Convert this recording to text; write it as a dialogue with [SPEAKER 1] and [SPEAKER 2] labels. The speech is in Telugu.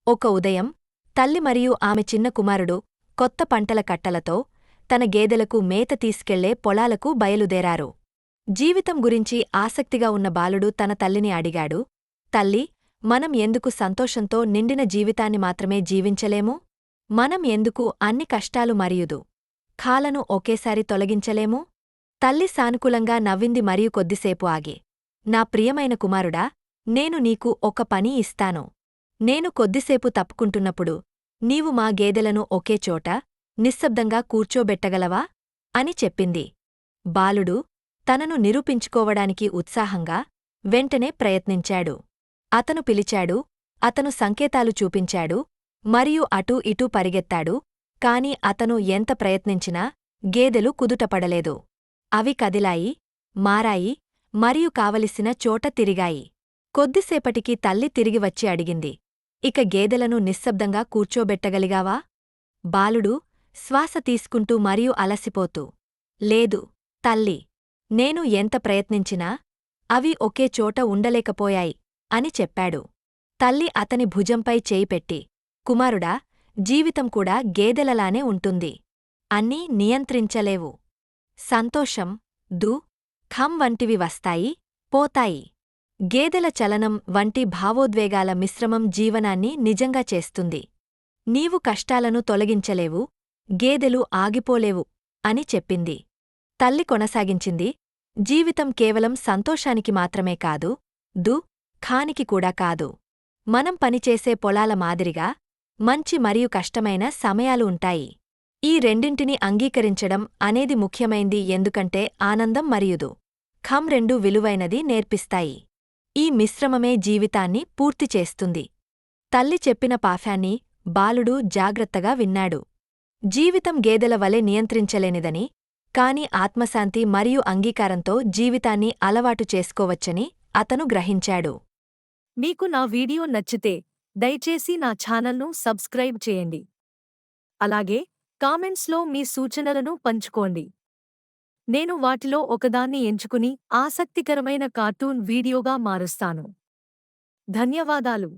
[SPEAKER 1] ఒక ఉదయం తల్లి మరియు ఆమె చిన్న కుమారుడు కొత్త పంటల కట్టలతో తన గేదెలకు మేత తీసుకెళ్లే పొలాలకు బయలుదేరారు. జీవితం గురించి ఆసక్తిగా ఉన్న బాలుడు తన తల్లిని అడిగాడు, తల్లీ, మనం ఎందుకు సంతోషంతో నిండిన జీవితాన్ని మాత్రమే జీవించలేము? మనం ఎందుకు అన్ని కష్టాలు మరియుదు ఖాలను ఒకేసారి తొలగించలేము? తల్లి సానుకూలంగా నవ్వింది మరియు కొద్దిసేపు ఆగి, నా ప్రియమైన కుమారుడా, నేను నీకు ఒక పని ఇస్తాను. నేను కొద్దిసేపు తప్పుకుంటున్నప్పుడు నీవు మా గేదెలను ఒకే చోట నిశ్శబ్దంగా కూర్చోబెట్టగలవా? అని చెప్పింది. బాలుడు తనను నిరూపించుకోవడానికి ఉత్సాహంగా వెంటనే ప్రయత్నించాడు. అతను పిలిచాడు, అతను సంకేతాలు చూపించాడు మరియు అటూ ఇటూ పరిగెత్తాడు, కాని అతను ఎంత ప్రయత్నించినా గేదెలు కుదుటపడలేదు. అవి కదిలాయి, మారాయి మరియు కావలసిన చోట తిరిగాయి. కొద్దిసేపటికి తల్లి తిరిగి వచ్చి అడిగింది, ఇక గేదెలను నిశ్శబ్దంగా కూర్చోబెట్టగలిగావా? బాలుడు శ్వాస తీసుకుంటూ మరియు అలసిపోతూ, లేదు తల్లి, నేను ఎంత ప్రయత్నించినా అవి ఒకే చోట ఉండలేకపోయాయి అని చెప్పాడు. తల్లి అతని భుజంపై చేయి పెట్టి, కుమారుడా, జీవితం కూడా గేదెలలానే ఉంటుంది. అన్నీ నియంత్రించలేవు. సంతోషం, దుఃఖం వంటివి వస్తాయి, పోతాయి. గేదెల చలనం వంటి భావోద్వేగాల మిశ్రమం జీవనాన్ని నిజంగా చేస్తుంది. నీవు కష్టాలను తొలగించలేవు, గేదెలు ఆగిపోలేవు అని చెప్పింది. తల్లి కొనసాగించింది, జీవితం కేవలం సంతోషానికి మాత్రమే కాదు, దుఃఖానికి కూడా కాదు. మనం పనిచేసే పొలాల మాదిరిగా మంచి మరియు కష్టమైన సమయాలు ఉంటాయి. ఈ రెండింటిని అంగీకరించడం అనేది ముఖ్యమైంది, ఎందుకంటే ఆనందం మరియు దుఃఖం రెండూ విలువైనది నేర్పిస్తాయి. ఈ మిశ్రమమే జీవితాన్ని పూర్తి చేస్తుంది. తల్లి చెప్పిన పాఠాన్ని బాలుడు జాగ్రత్తగా విన్నాడు. జీవితం గేదెల వలె నియంత్రించలేనిదని, కాని ఆత్మశాంతి మరియు అంగీకారంతో జీవితాన్ని అలవాటు చేసుకోవచ్చని అతను గ్రహించాడు.
[SPEAKER 2] మీకు నా వీడియో నచ్చితే దయచేసి నా ఛానల్ను సబ్స్క్రైబ్ చేయండి. అలాగే కామెంట్స్లో మీ సూచనలను పంచుకోండి. నేను వాటిలో ఒకదాన్ని ఎంచుకుని ఆసక్తికరమైన కార్టూన్ వీడియోగా మారుస్తాను. ధన్యవాదాలు.